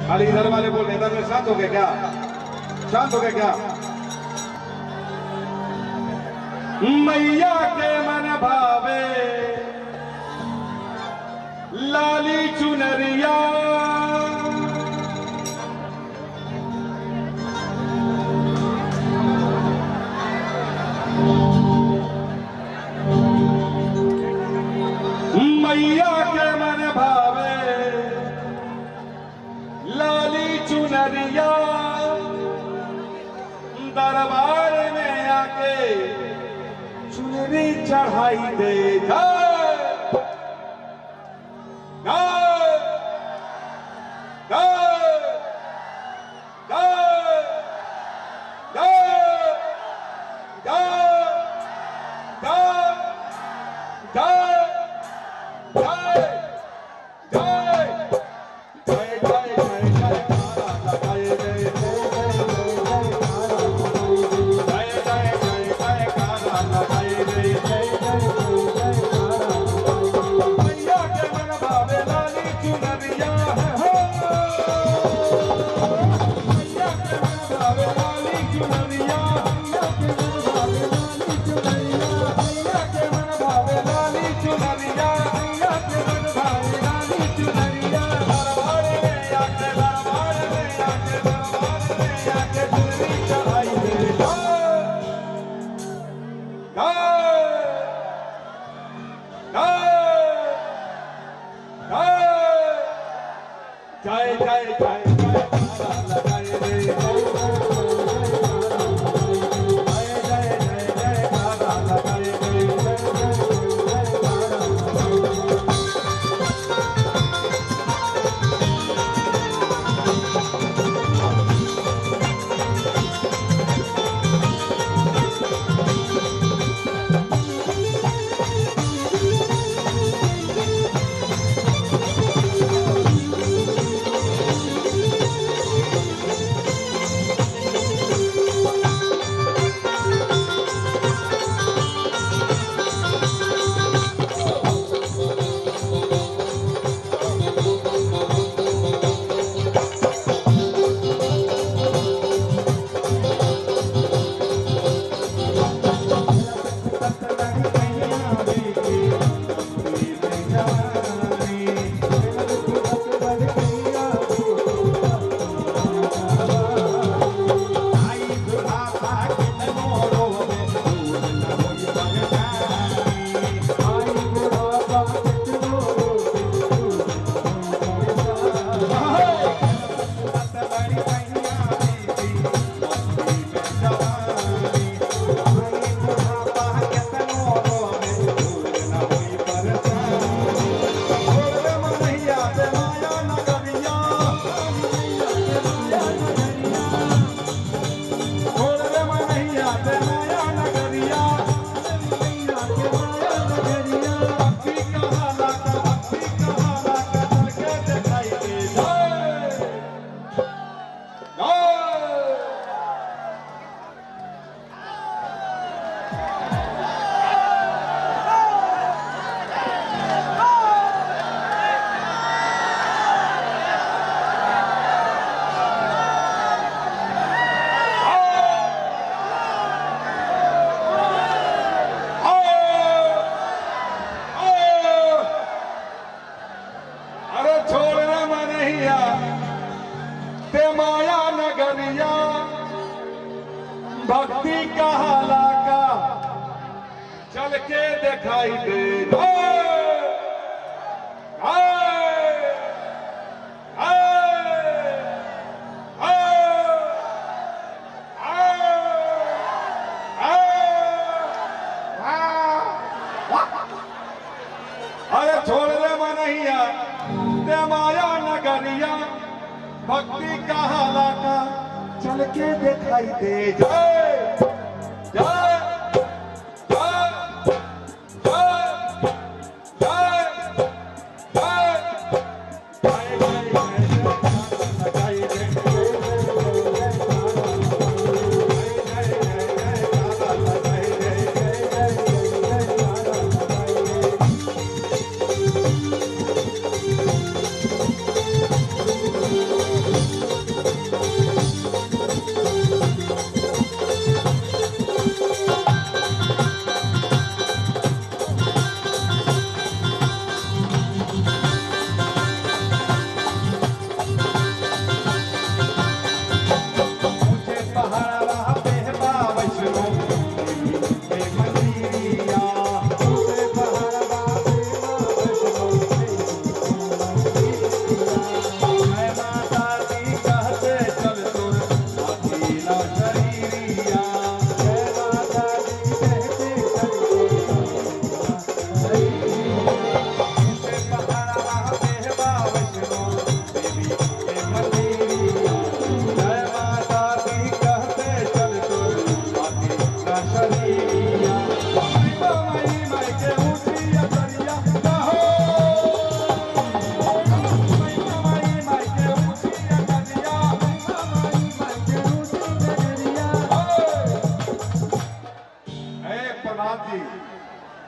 खाली इधर वाले बोल इधर में शांत हो गए क्या? शांत हो गए क्या? मैया के मन भावे लाली चुनरिया मैया के मन भावे लाली चुनरिया दरबार में आके चुनरी चढ़ाई दे भक्ति का हालाका चल के दिखाई दे। अरे छोड़ दे मनैया ते माया नगरिया भक्ति का हालाका चल के दिखाई दे। जय जय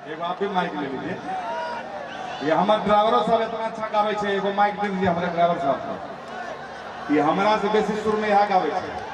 एगो आप भी माइक ले लीजिए। ये हमारे ड्राइवरों साहब इतना अच्छा गावे छे, एगो माइक दे दीजिए हमारे ड्राइवर साहब को। ये हमरा से बेसी सुर में यहाँ गावे छे।